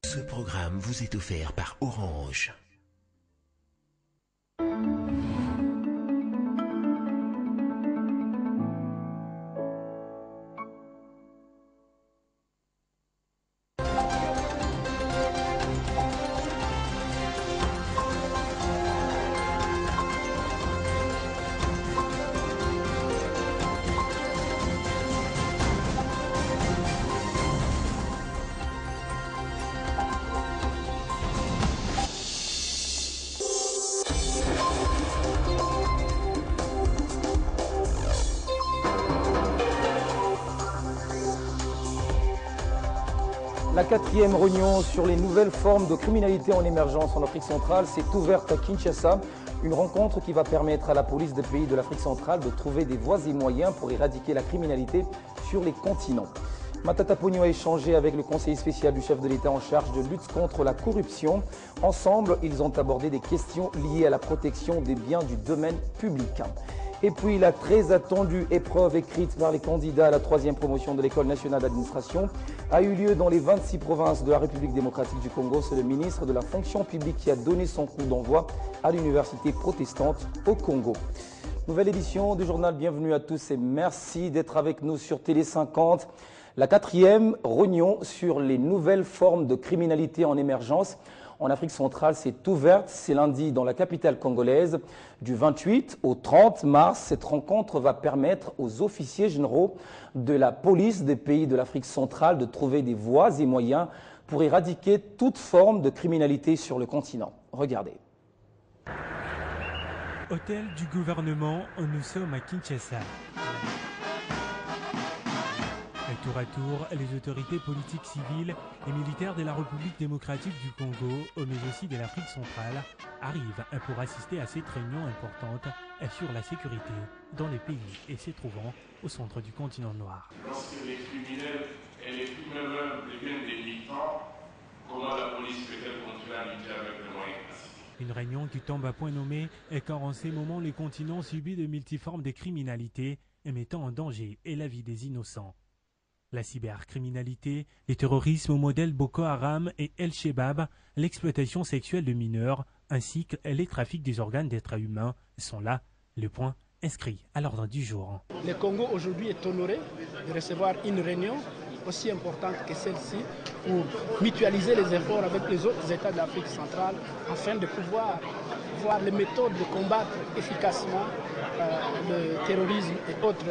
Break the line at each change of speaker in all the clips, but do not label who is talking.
Ce programme vous est offert par Orange.
La 4e réunion sur les nouvelles formes de criminalité en émergence en Afrique centrale s'est ouverte à Kinshasa. Une rencontre qui va permettre à la police des pays de l'Afrique centrale de trouver des voies et moyens pour éradiquer la criminalité sur les continents. Matata Ponyo a échangé avec le conseiller spécial du chef de l'État en charge de lutte contre la corruption. Ensemble, ils ont abordé des questions liées à la protection des biens du domaine public. Et puis la très attendue épreuve écrite par les candidats à la 3e promotion de l'École nationale d'administration a eu lieu dans les 26 provinces de la République démocratique du Congo. C'est le ministre de la fonction publique qui a donné son coup d'envoi à l'université protestante au Congo. Nouvelle édition du journal, bienvenue à tous et merci d'être avec nous sur Télé 50. La 4e réunion sur les nouvelles formes de criminalité en émergence en Afrique centrale s'est ouverte, c'est lundi dans la capitale congolaise. Du 28 au 30 mars, cette rencontre va permettre aux officiers généraux de la police des pays de l'Afrique centrale de trouver des voies et moyens pour éradiquer toute forme de criminalité sur le continent. Regardez.
Hôtel du gouvernement, nous sommes à Kinshasa. Tour à tour, les autorités politiques civiles et militaires de la République démocratique du Congo, mais aussi de l'Afrique centrale, arrivent pour assister à cette réunion importante sur la sécurité dans les pays et se trouvant au centre du continent noir.
Lorsque les criminels et les criminels deviennent des militants, comment la police peut-elle continuer à lutter avec les moyens pacifiques?
Une réunion qui tombe à point nommé car en ces moments les continents subissent de multiformes de criminalité mettant en danger la vie des innocents. La cybercriminalité, les terrorismes au modèle Boko Haram et El-Shebab, l'exploitation sexuelle de mineurs, ainsi que les trafics des organes d'êtres humains sont là, le point inscrit à l'ordre du jour.
Le Congo aujourd'hui est honoré de recevoir une réunion aussi importante que celle-ci pour mutualiser les efforts avec les autres États de l'Afrique centrale afin de pouvoir voir les méthodes de combattre efficacement le terrorisme et autres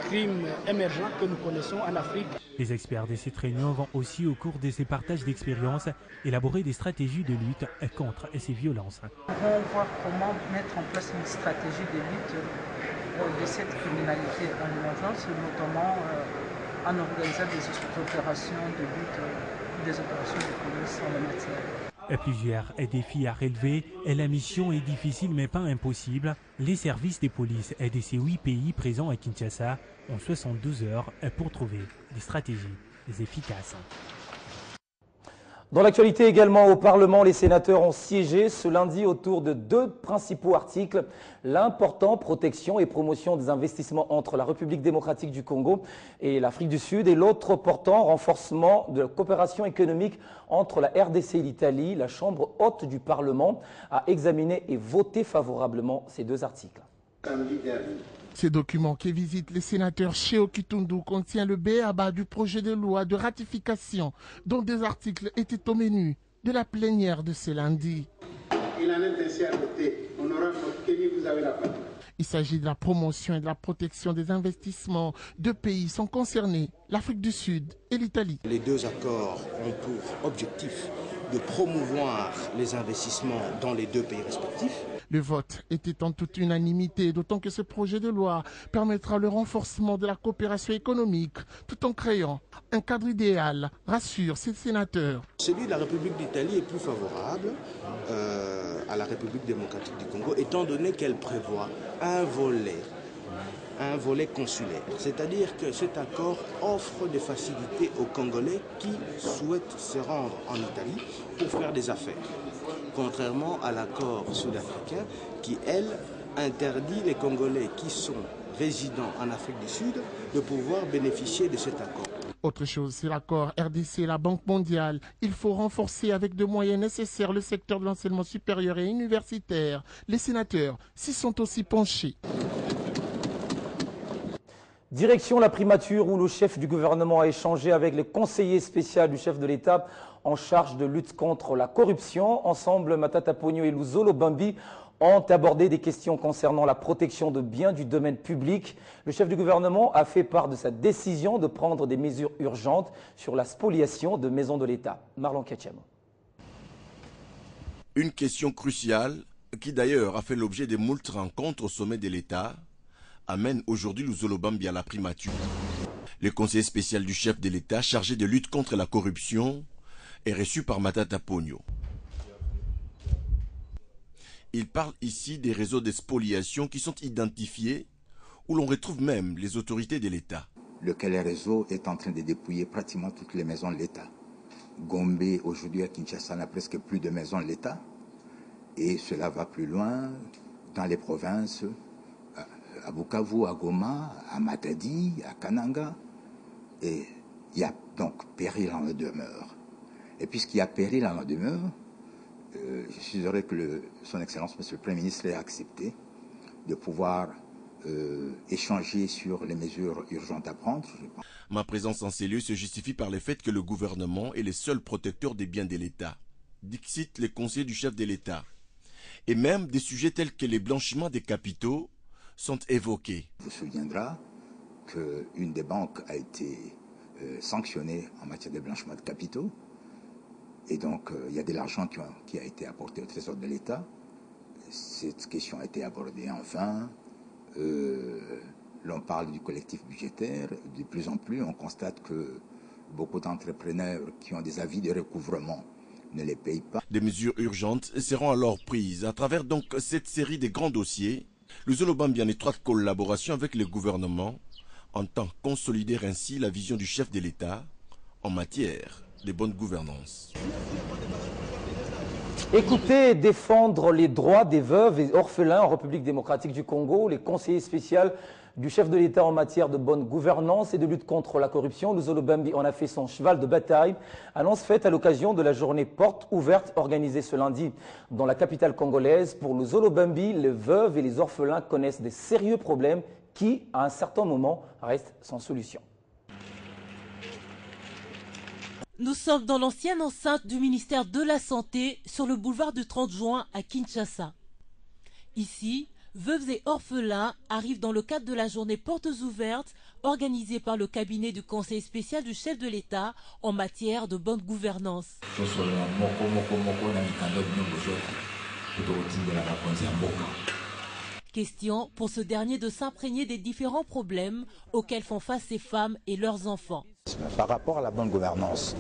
crimes émergents que nous connaissons en Afrique.
Les experts de cette réunion vont aussi, au cours de ces partages d'expériences, élaborer des stratégies de lutte contre ces violences.
Nous allons voir comment mettre en place une stratégie de lutte de cette criminalité en émergence, notamment en organisant des opérations de lutte, des opérations de police en la matière.
Plusieurs défis à relever et la mission est difficile mais pas impossible. Les services de police de ces 8 pays présents à Kinshasa ont 72 heures pour trouver des stratégies efficaces.
Dans l'actualité également au Parlement, les sénateurs ont siégé ce lundi autour de 2 principaux articles. L'important protection et promotion des investissements entre la République démocratique du Congo et l'Afrique du Sud et l'autre portant renforcement de la coopération économique entre la RDC et l'Italie. La Chambre haute du Parlement a examiné et voté favorablement ces 2 articles.
Ce document qui visite les sénateurs Cheo Kitundu contient le b.a.-ba du projet de loi de ratification dont des articles étaient au menu de la plénière de ce lundi.
Il en est ainsi adopté. Honorable Kenny, vous avez la parole.
Il s'agit de la promotion et de la protection des investissements. 2 pays sont concernés, l'Afrique du Sud et l'Italie.
Les 2 accords ont pour objectif de promouvoir les investissements dans les 2 pays respectifs.
Le vote était en toute unanimité, d'autant que ce projet de loi permettra le renforcement de la coopération économique tout en créant un cadre idéal, rassure ces sénateurs.
Celui de la République d'Italie est plus favorable à la République démocratique du Congo, étant donné qu'elle prévoit un volet consulaire. C'est-à-dire que cet accord offre des facilités aux Congolais qui souhaitent se rendre en Italie pour faire des affaires. Contrairement à l'accord sud-africain qui, elle, interdit les Congolais qui sont résidents en Afrique du Sud de pouvoir bénéficier de cet accord.
Autre chose, c'est l'accord RDC et la Banque mondiale. Il faut renforcer avec des moyens nécessaires le secteur de l'enseignement supérieur et universitaire. Les sénateurs s'y sont aussi penchés.
Direction la primature où le chef du gouvernement a échangé avec le conseiller spécial du chef de l'État en charge de lutte contre la corruption. Ensemble, Matata Ponyo et Luzolo Bambi ont abordé des questions concernant la protection de biens du domaine public. Le chef du gouvernement a fait part de sa décision de prendre des mesures urgentes sur la spoliation de maisons de l'État. Marlon Ketchem.
Une question cruciale qui d'ailleurs a fait l'objet de moult rencontres au sommet de l'État amène aujourd'hui Luzolo Bambi à la primature. Le conseiller spécial du chef de l'État chargé de lutte contre la corruption est reçu par Matata Ponyo. Il parle ici des réseaux de spoliation qui sont identifiés, où l'on retrouve même les autorités de l'État.
Lequel réseau est en train de dépouiller pratiquement toutes les maisons de l'État. Gombe, aujourd'hui à Kinshasa, n'a presque plus de maisons de l'État. Et cela va plus loin dans les provinces, à Bukavu, à Goma, à Matadi, à Kananga. Et il y a donc péril en demeure. Et puisqu'il y a péril en demeure, je suis heureux que son Excellence, Monsieur le Premier ministre, ait accepté de pouvoir échanger sur les mesures urgentes à prendre.
Ma présence en ces lieux se justifie par le fait que le gouvernement est le seul protecteur des biens de l'État. Dixit les conseillers du chef de l'État. Et même des sujets tels que les blanchiments des capitaux sont évoqués.
Il vous souviendra qu'une des banques a été sanctionnée en matière de blanchiment de capitaux. Et donc, il y a de l'argent qui a été apporté au Trésor de l'État. Cette question a été abordée enfin. L'on parle du collectif budgétaire. De plus en plus, on constate que beaucoup d'entrepreneurs qui ont des avis de recouvrement ne les payent pas.
Des mesures urgentes seront alors prises à travers donc cette série de grands dossiers. Luzolo Bambi en étroite collaboration avec le gouvernement entend consolider ainsi la vision du chef de l'État en matière de bonne gouvernance.
Écoutez, défendre les droits des veuves et orphelins en République démocratique du Congo, les conseillers spéciaux du chef de l'État en matière de bonne gouvernance et de lutte contre la corruption, Luzolo Bambi en a fait son cheval de bataille. Annonce faite à l'occasion de la journée porte ouverte organisée ce lundi dans la capitale congolaise. Pour Luzolo Bambi, les veuves et les orphelins connaissent des sérieux problèmes qui, à un certain moment, restent sans solution.
Nous sommes dans l'ancienne enceinte du ministère de la Santé sur le boulevard du 30 juin à Kinshasa. Ici, veuves et orphelins arrivent dans le cadre de la journée portes ouvertes organisée par le cabinet du conseil spécial du chef de l'État en matière de bonne gouvernance. Question pour ce dernier de s'imprégner des différents problèmes auxquels font face ces femmes et leurs enfants.
Par rapport à la bonne gouvernance,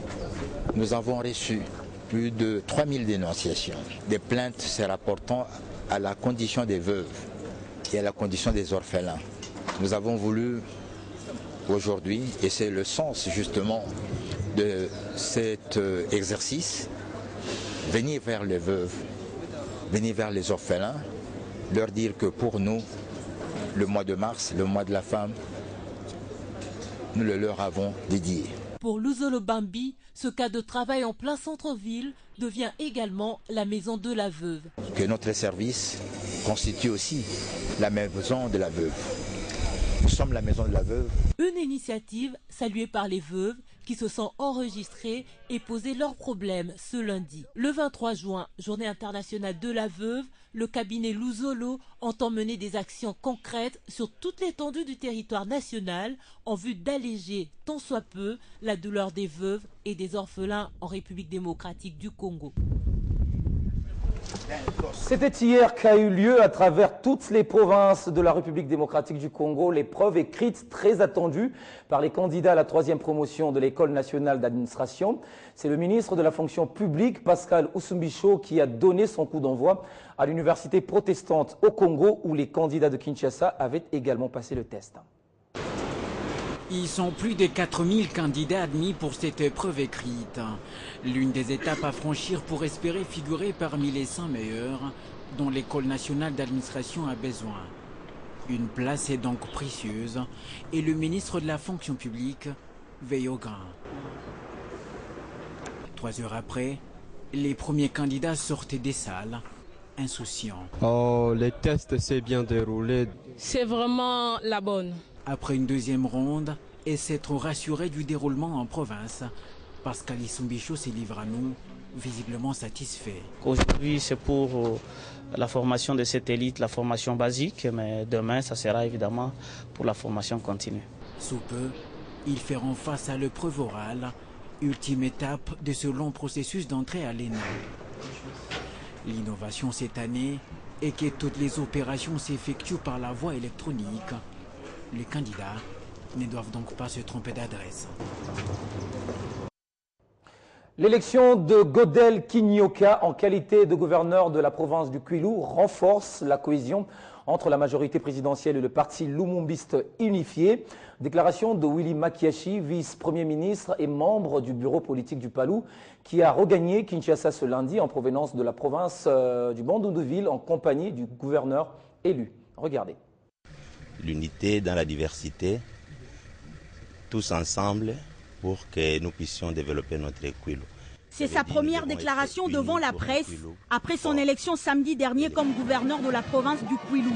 nous avons reçu plus de 3000 dénonciations, des plaintes se rapportant à la condition des veuves et à la condition des orphelins. Nous avons voulu aujourd'hui, et c'est le sens justement de cet exercice, venir vers les veuves, venir vers les orphelins, leur dire que pour nous, le mois de mars, le mois de la femme, nous le leur avons dédié.
Pour Luzolo Bambi, ce cas de travail en plein centre-ville devient également la maison de la veuve.
Que notre service constitue aussi la maison de la veuve. Nous sommes la maison de la veuve.
Une initiative saluée par les veuves qui se sont enregistrées et posé leurs problèmes ce lundi. Le 23 juin, journée internationale de la veuve, le cabinet Luzolo entend mener des actions concrètes sur toute l'étendue du territoire national en vue d'alléger tant soit peu la douleur des veuves et des orphelins en République démocratique du Congo.
C'était hier qu'a eu lieu à travers toutes les provinces de la République démocratique du Congo l'épreuve écrite très attendue par les candidats à la 3e promotion de l'École nationale d'administration. C'est le ministre de la fonction publique, Pascal Oussumbicho, qui a donné son coup d'envoi à l'université protestante au Congo où les candidats de Kinshasa avaient également passé le test.
Ils sont plus de 4000 candidats admis pour cette épreuve écrite. L'une des étapes à franchir pour espérer figurer parmi les 100 meilleurs dont l'École nationale d'administration a besoin. Une place est donc précieuse et le ministre de la fonction publique veille au grain. 3 heures après, les premiers candidats sortaient des salles, insouciants.
Oh, les tests s'est bien déroulé.
C'est vraiment la bonne.
Après une deuxième ronde, et s'être rassuré du déroulement en province, Pascal Issoumbicho se livre à nous, visiblement satisfait.
Aujourd'hui, c'est pour la formation de cette élite, la formation basique, mais demain, ça sera évidemment pour la formation continue.
Sous peu, ils feront face à l'épreuve orale, ultime étape de ce long processus d'entrée à l'ENA. L'innovation cette année est que toutes les opérations s'effectuent par la voie électronique. Les candidats ne doivent donc pas se tromper d'adresse.
L'élection de Godel Kinyoka en qualité de gouverneur de la province du Kwilu renforce la cohésion entre la majorité présidentielle et le parti lumumbiste unifié. Déclaration de Willy Makiashi, vice-premier ministre et membre du bureau politique du Palou, qui a regagné Kinshasa ce lundi en provenance de la province du Bandundu-Ville en compagnie du gouverneur élu. Regardez.
L'unité dans la diversité, tous ensemble pour que nous puissions développer notre Kwilu.
C'est sa première déclaration devant la presse après son élection samedi dernier comme gouverneur de la province du Kwilu.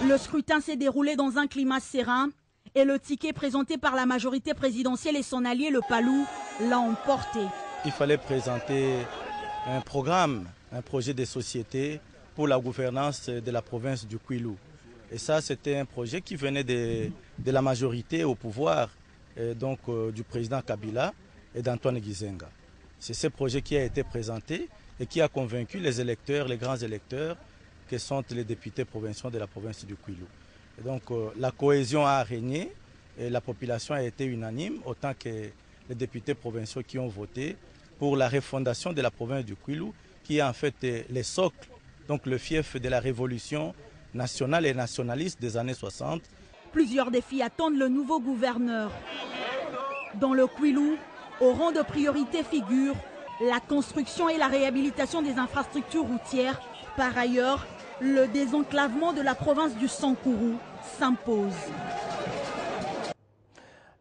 Le scrutin s'est déroulé dans un climat serein et le ticket présenté par la majorité présidentielle et son allié le Palou l'a emporté.
Il fallait présenter un programme, un projet de société pour la gouvernance de la province du Kwilu. Et ça, c'était un projet qui venait de la majorité au pouvoir, du président Kabila et d'Antoine Gizenga. C'est ce projet qui a été présenté et qui a convaincu les électeurs, les grands électeurs, que sont les députés provinciaux de la province du Kwilu. Et donc la cohésion a régné et la population a été unanime, autant que les députés provinciaux qui ont voté pour la refondation de la province du Kwilu, qui est en fait le socle, donc le fief de la révolution nationale et nationaliste des années 60.
Plusieurs défis attendent le nouveau gouverneur. Dans le Kwilu, au rang de priorité figure la construction et la réhabilitation des infrastructures routières. Par ailleurs, le désenclavement de la province du Sankourou s'impose.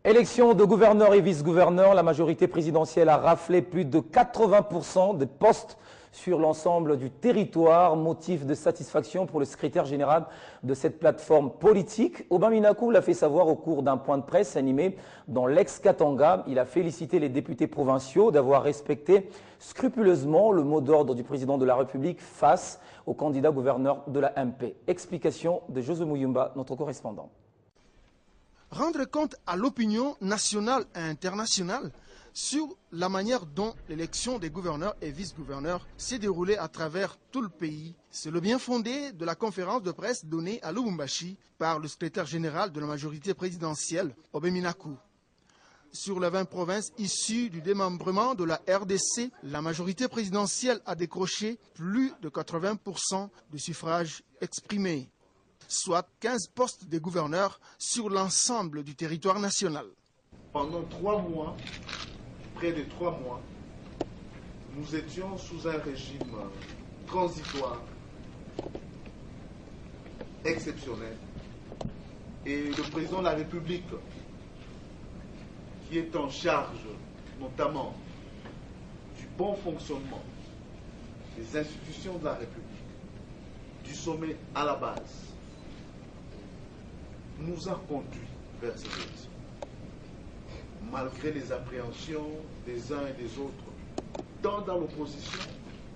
Élection de gouverneur et vice-gouverneur, la majorité présidentielle a raflé plus de 80% des postes sur l'ensemble du territoire, motif de satisfaction pour le secrétaire général de cette plateforme politique. Aubin Minakou l'a fait savoir au cours d'un point de presse animé dans l'ex-Katanga. Il a félicité les députés provinciaux d'avoir respecté scrupuleusement le mot d'ordre du président de la République face au candidat gouverneur de la MP. Explication de José Mouyumba, notre correspondant.
Rendre compte à l'opinion nationale et internationale sur la manière dont l'élection des gouverneurs et vice-gouverneurs s'est déroulée à travers tout le pays. C'est le bien fondé de la conférence de presse donnée à Lubumbashi par le secrétaire général de la majorité présidentielle, Aubin Minakou. Sur les 20 provinces issues du démembrement de la RDC, la majorité présidentielle a décroché plus de 80% de suffrages exprimés, soit 15 postes de gouverneurs sur l'ensemble du territoire national.
Pendant 3 mois, près de 3 mois, nous étions sous un régime transitoire, exceptionnel. Et le président de la République, qui est en charge notamment du bon fonctionnement des institutions de la République, du sommet à la base, nous a conduits vers ces élections. Malgré les appréhensions des uns et des autres, tant dans l'opposition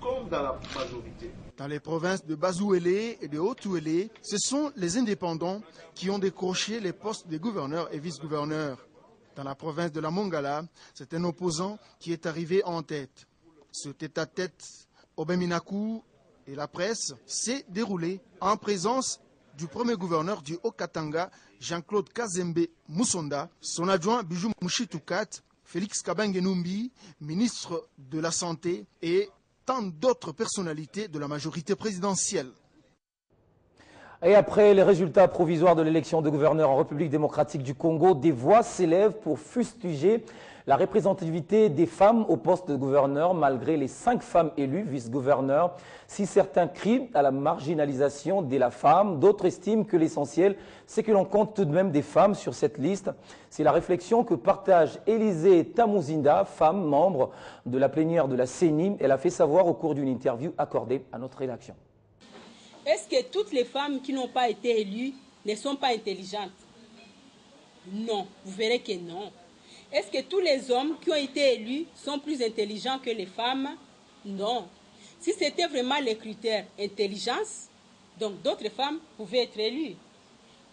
comme dans la majorité.
Dans les provinces de Bazouélé et de Haut-Ouélé, ce sont les indépendants qui ont décroché les postes de gouverneurs et vice-gouverneurs. Dans la province de la Mongala, c'est un opposant qui est arrivé en tête. Ce tête-à-tête, Aubin Minakou et la presse, s'est déroulé en présence du premier gouverneur du Haut-Katanga, Jean-Claude Kazembe Moussonda, son adjoint Bijou Mouchitoukat, Félix Kabange-Numbi, ministre de la Santé et tant d'autres personnalités de la majorité présidentielle.
Et après les résultats provisoires de l'élection de gouverneur en République démocratique du Congo, des voix s'élèvent pour fustiger la représentativité des femmes au poste de gouverneur, malgré les 5 femmes élues vice-gouverneurs. Si certains crient à la marginalisation de la femme, d'autres estiment que l'essentiel, c'est que l'on compte tout de même des femmes sur cette liste. C'est la réflexion que partage Élisée Tamuzinda, femme membre de la plénière de la CENI. Elle a fait savoir au cours d'une interview accordée à notre rédaction.
Est-ce que toutes les femmes qui n'ont pas été élues ne sont pas intelligentes? Non, vous verrez que non. Est-ce que tous les hommes qui ont été élus sont plus intelligents que les femmes? Non. Si c'était vraiment les critères intelligence, donc d'autres femmes pouvaient être élues.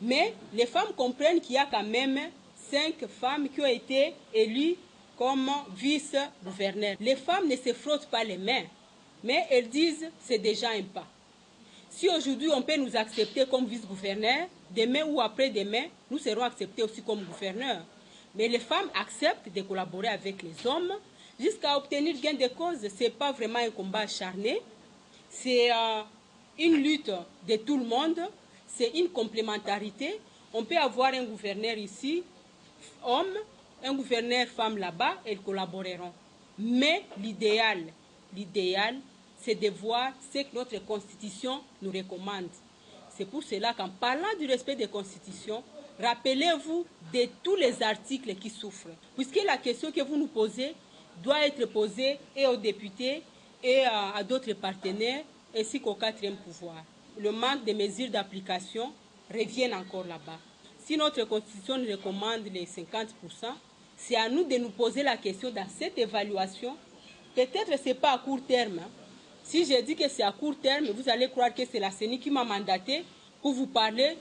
Mais les femmes comprennent qu'il y a quand même 5 femmes qui ont été élues comme vice-gouverneurs. Les femmes ne se frottent pas les mains, mais elles disent c'est déjà un pas. Si aujourd'hui on peut nous accepter comme vice-gouverneur, demain ou après-demain, nous serons acceptés aussi comme gouverneurs. Mais les femmes acceptent de collaborer avec les hommes jusqu'à obtenir gain de cause. Ce n'est pas vraiment un combat acharné, c'est une lutte de tout le monde, c'est une complémentarité. On peut avoir un gouverneur ici, homme, un gouverneur femme là-bas, elles collaboreront. Mais l'idéal, c'est de voir ce que notre Constitution nous recommande. C'est pour cela qu'en parlant du respect des constitutions, rappelez-vous de tous les articles qui souffrent. Puisque la question que vous nous posez doit être posée et aux députés et à d'autres partenaires, ainsi qu'au 4e pouvoir. Le manque de mesures d'application revient encore là-bas. Si notre Constitution nous recommande les 50%, c'est à nous de nous poser la question dans cette évaluation. Peut-être que ce n'est pas à court terme. Si je dis que c'est à court terme, vous allez croire que c'est la CENI qui m'a mandaté pour vous parler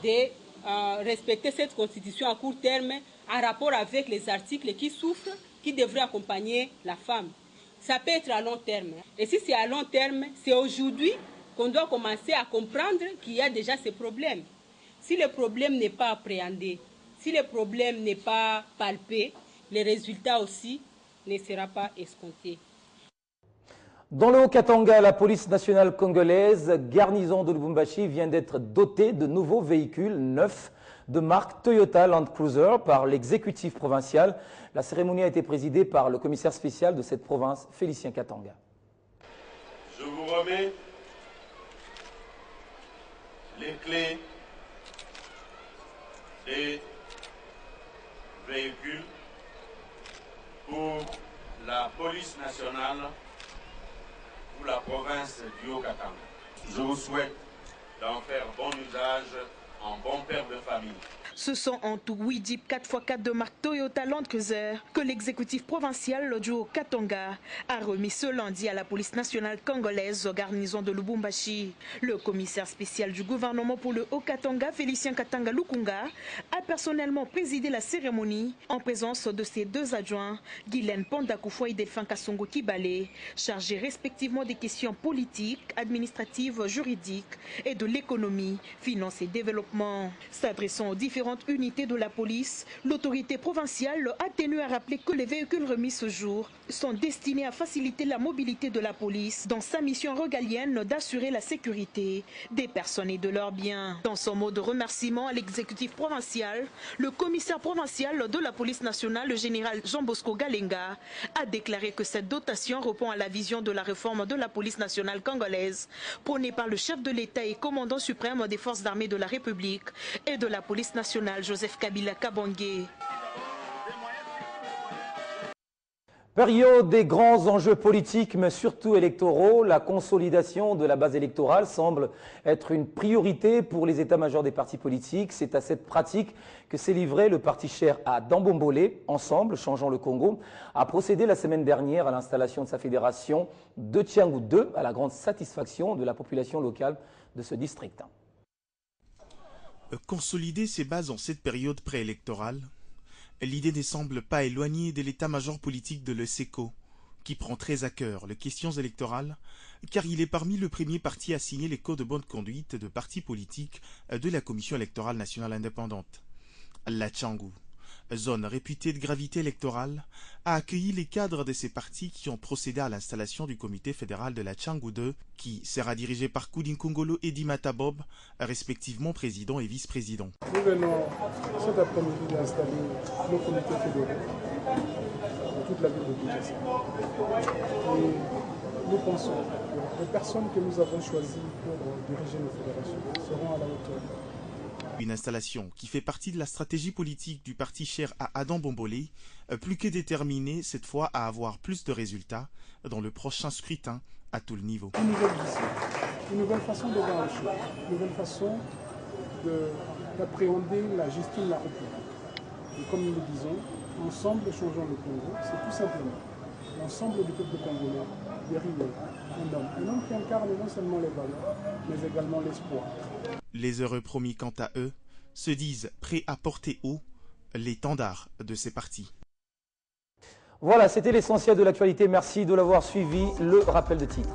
de respecter cette constitution à court terme en rapport avec les articles qui souffrent, qui devraient accompagner la femme. Ça peut être à long terme. Et si c'est à long terme, c'est aujourd'hui qu'on doit commencer à comprendre qu'il y a déjà ces problèmes. Si le problème n'est pas appréhendé, si le problème n'est pas palpé, les résultats aussi ne seront pas escomptés.
Dans le Haut-Katanga, la police nationale congolaise, garnison de Lubumbashi, vient d'être dotée de nouveaux véhicules neufs de marque Toyota Land Cruiser par l'exécutif provincial. La cérémonie a été présidée par le commissaire spécial de cette province, Félicien Katanga.
Je vous remets les clés des véhicules pour la police nationale pour la province du Haut-Katanga. Je vous souhaite d'en faire bon usage en bon père de famille.
Ce sont en tout 8 Jeep 4x4 de marque Toyota Land Cruiser que l'exécutif provincial du Haut-Katanga a remis ce lundi à la police nationale congolaise garnison de Lubumbashi. Le commissaire spécial du gouvernement pour le Haut-Katanga, Félicien Katanga Lukunga, a personnellement présidé la cérémonie en présence de ses 2 adjoints, Guylaine Pondakoufou et Delphin Kassongo Kibale, chargés respectivement des questions politiques, administratives, juridiques et de l'économie, finance et développement. S'adressant aux différentes unités de la police, l'autorité provinciale a tenu à rappeler que les véhicules remis ce jour sont destinés à faciliter la mobilité de la police dans sa mission régalienne d'assurer la sécurité des personnes et de leurs biens. Dans son mot de remerciement à l'exécutif provincial, le commissaire provincial de la police nationale, le général Jean-Bosco Galenga, a déclaré que cette dotation répond à la vision de la réforme de la police nationale congolaise, prônée par le chef de l'État et commandant suprême des forces armées de la République et de la police nationale, Joseph Kabila Kabangé.
Période des grands enjeux politiques, mais surtout électoraux, la consolidation de la base électorale semble être une priorité pour les états-majors des partis politiques. C'est à cette pratique que s'est livré le parti cher à Dambombolé. Ensemble, Changeons le Congo a procédé la semaine dernière à l'installation de sa fédération de Tiangou 2, à la grande satisfaction de la population locale de ce district.
Consolider ses bases en cette période préélectorale, l'idée ne semble pas éloignée de l'état-major politique de l'ESECO, qui prend très à cœur les questions électorales, car il est parmi le premier parti à signer les codes de bonne conduite de partis politiques de la Commission électorale nationale indépendante. La Tiangou, zone réputée de gravité électorale, a accueilli les cadres de ces partis qui ont procédé à l'installation du comité fédéral de la Tchangou 2, qui sera dirigé par Koudin Kongolo et Dimata Bob, respectivement président et vice-président.
Nous venons cet après-midi d'installer le comité fédéral de toute la ville de Kinshasa. Et nous pensons que les personnes que nous avons choisies pour diriger nos fédérations seront à la hauteur.
Une installation qui fait partie de la stratégie politique du parti cher à Adam Bombolé, plus que déterminée cette fois à avoir plus de résultats dans le prochain scrutin à tout le niveau.
Une nouvelle vision, une nouvelle façon de voir les choses, une nouvelle façon d'appréhender la gestion de la République. Et comme nous le disons, ensemble changeons le Congo, c'est tout simplement l'ensemble du peuple congolais derrière un homme qui incarne non seulement les valeurs, mais également l'espoir.
Les heureux promis, quant à eux, se disent prêts à porter haut l'étendard de ces partis.
Voilà, c'était l'essentiel de l'actualité. Merci de l'avoir suivi. Le rappel de titre.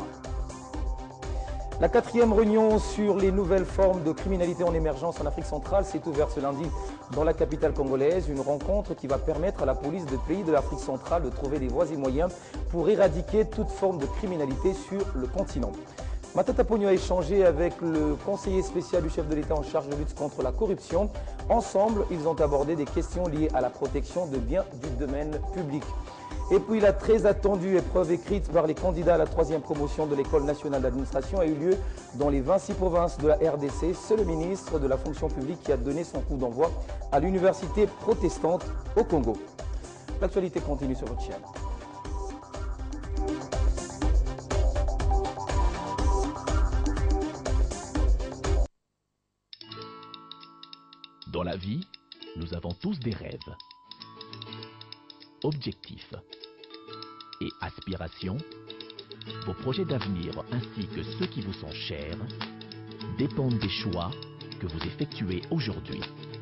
La 4e réunion sur les nouvelles formes de criminalité en émergence en Afrique centrale s'est ouverte ce lundi dans la capitale congolaise. Une rencontre qui va permettre à la police de pays de l'Afrique centrale de trouver des voies et moyens pour éradiquer toute forme de criminalité sur le continent. Matata Pogno a échangé avec le conseiller spécial du chef de l'État en charge de lutte contre la corruption. Ensemble, ils ont abordé des questions liées à la protection de biens du domaine public. Et puis la très attendue épreuve écrite par les candidats à la 3e promotion de l'École nationale d'administration a eu lieu dans les 26 provinces de la RDC. C'est le ministre de la fonction publique qui a donné son coup d'envoi à l'université protestante au Congo. L'actualité continue sur votre chaîne.
Dans la vie, nous avons tous des rêves, objectifs et aspirations. Vos projets d'avenir ainsi que ceux qui vous sont chers dépendent des choix que vous effectuez aujourd'hui.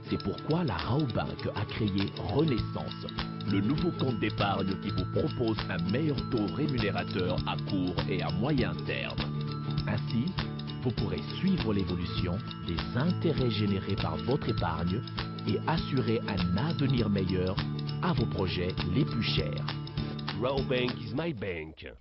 C'est pourquoi la Raobank a créé Renaissance, le nouveau compte d'épargne qui vous propose un meilleur taux rémunérateur à court et à moyen terme. Ainsi, vous pourrez suivre l'évolution des intérêts générés par votre épargne et assurer un avenir meilleur à vos projets les plus chers. Raobank is my bank.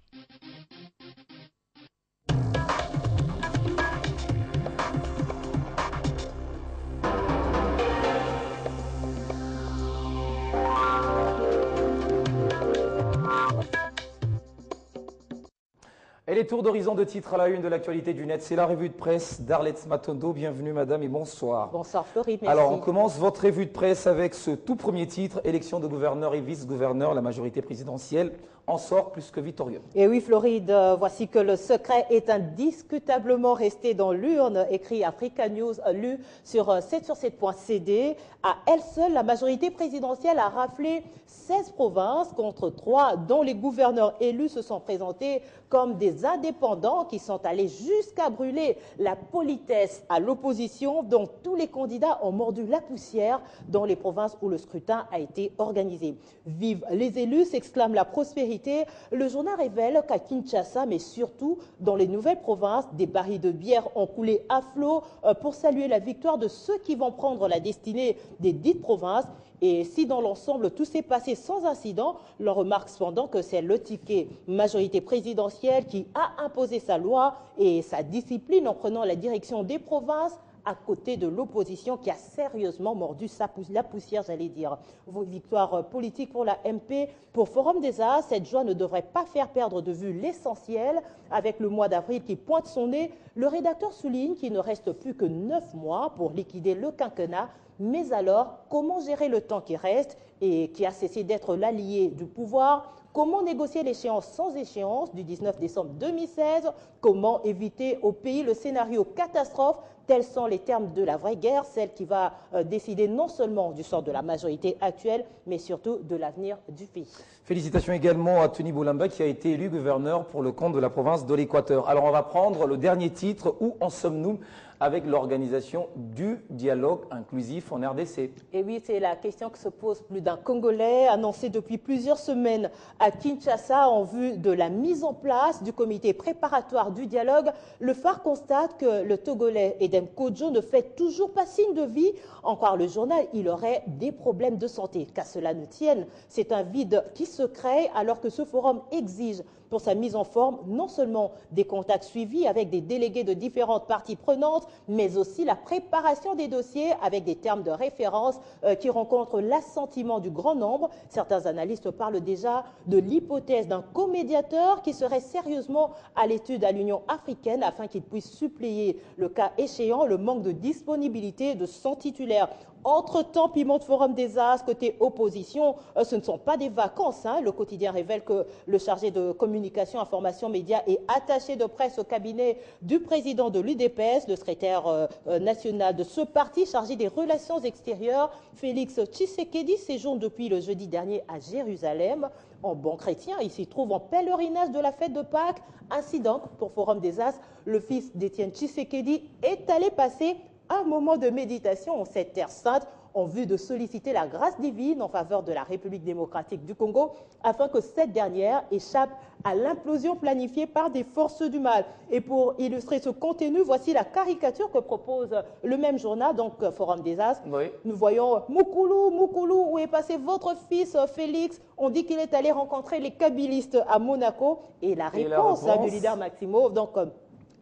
Et les tours d'horizon de titres à la une de l'actualité du net, c'est la revue de presse d'Arlette Matondo. Bienvenue madame et bonsoir.
Bonsoir Floride, merci.
Alors on commence votre revue de presse avec ce tout premier titre, élection de gouverneur et vice-gouverneur, la majorité présidentielle en sort plus que victorieux.
Et oui Floride, voici que le secret est indiscutablement resté dans l'urne, écrit Africa News, lu sur 7sur7.cd. À elle seule, la majorité présidentielle a raflé 16 provinces contre 3 dont les gouverneurs élus se sont présentés comme des indépendants qui sont allés jusqu'à brûler la politesse à l'opposition, dont tous les candidats ont mordu la poussière dans les provinces où le scrutin a été organisé. Vive les élus, s'exclame la prospérité. Le journal révèle qu'à Kinshasa, mais surtout dans les nouvelles provinces, des barils de bière ont coulé à flot pour saluer la victoire de ceux qui vont prendre la destinée des dites provinces. Et si dans l'ensemble tout s'est passé sans incident, l'on remarque cependant que c'est le ticket majorité présidentielle qui a imposé sa loi et sa discipline en prenant la direction des provinces à côté de l'opposition qui a sérieusement mordu la poussière, j'allais dire. Victoire politique pour la MP. Pour Forum des As, cette joie ne devrait pas faire perdre de vue l'essentiel. Avec le mois d'avril qui pointe son nez, le rédacteur souligne qu'il ne reste plus que 9 mois pour liquider le quinquennat. Mais alors, comment gérer le temps qui reste et qui a cessé d'être l'allié du pouvoir? Comment négocier l'échéance sans échéance du 19 décembre 2016? Comment éviter au pays le scénario catastrophe? Tels sont les termes de la vraie guerre, celle qui va décider non seulement du sort de la majorité actuelle, mais surtout de l'avenir du pays. Félicitations également à Tony Boulamba qui a été élu gouverneur pour le compte de la province de l'Équateur. Alors on va prendre le dernier titre, où en sommes-nous
avec l'organisation du dialogue inclusif en RDC.
Et oui, c'est la question que se pose plus d'un Congolais, annoncé depuis plusieurs semaines à Kinshasa en vue de la mise en place du comité préparatoire du dialogue. Le phare constate que le Togolais Edem Kodjo ne fait toujours pas signe de vie. En croire le journal, il aurait des problèmes de santé. Qu'à cela ne tienne, c'est un vide qui se crée alors que ce forum exige pour sa mise en forme non seulement des contacts suivis avec des délégués de différentes parties prenantes, mais aussi la préparation des dossiers avec des termes de référence qui rencontrent l'assentiment du grand nombre. Certains analystes parlent déjà de l'hypothèse d'un comédiateur qui serait sérieusement à l'étude à l'Union africaine afin qu'il puisse suppléer le cas échéant le manque de disponibilité de 100 titulaires. Entre-temps, Piment Forum des As, côté opposition, ce ne sont pas des vacances. Le quotidien révèle que le chargé de communication, information, médias est attaché de presse au cabinet du président de l'UDPS, le secrétaire national de ce parti chargé des relations extérieures, Félix Tshisekedi, séjourne depuis le jeudi dernier à Jérusalem. En bon chrétien, il s'y trouve en pèlerinage de la fête de Pâques. Ainsi donc, pour Forum des As, le fils d'Étienne Tshisekedi est allé passer un moment de méditation en cette terre sainte en vue de solliciter la grâce divine en faveur de la République démocratique du Congo afin que cette dernière échappe à l'implosion planifiée par des forces du mal. Et pour illustrer ce contenu, voici la caricature que propose le même journal, donc Forum des As. Oui. Nous voyons Moukoulou, où est passé votre fils Félix? On dit qu'il est allé rencontrer les kabylistes à Monaco. Et la réponse du leader Maximov, donc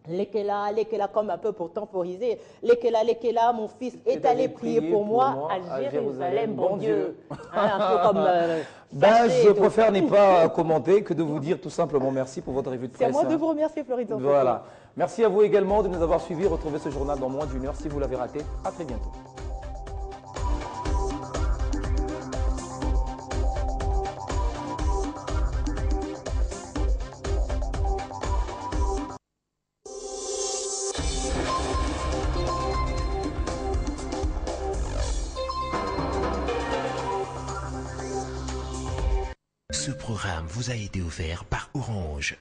Lekela, comme un peu pour temporiser. Lekela, mon fils est allé prier pour moi à Jérusalem, bon Dieu. Un peu comme
je préfère ne pas commenter que de vous dire tout simplement merci pour votre revue de presse.
C'est à moi de vous remercier, Floride.
Voilà. Merci à vous également de nous avoir suivis. Retrouvez ce journal dans moins d'une heure si vous l'avez raté. À très bientôt.
Ce programme vous a été offert par Orange.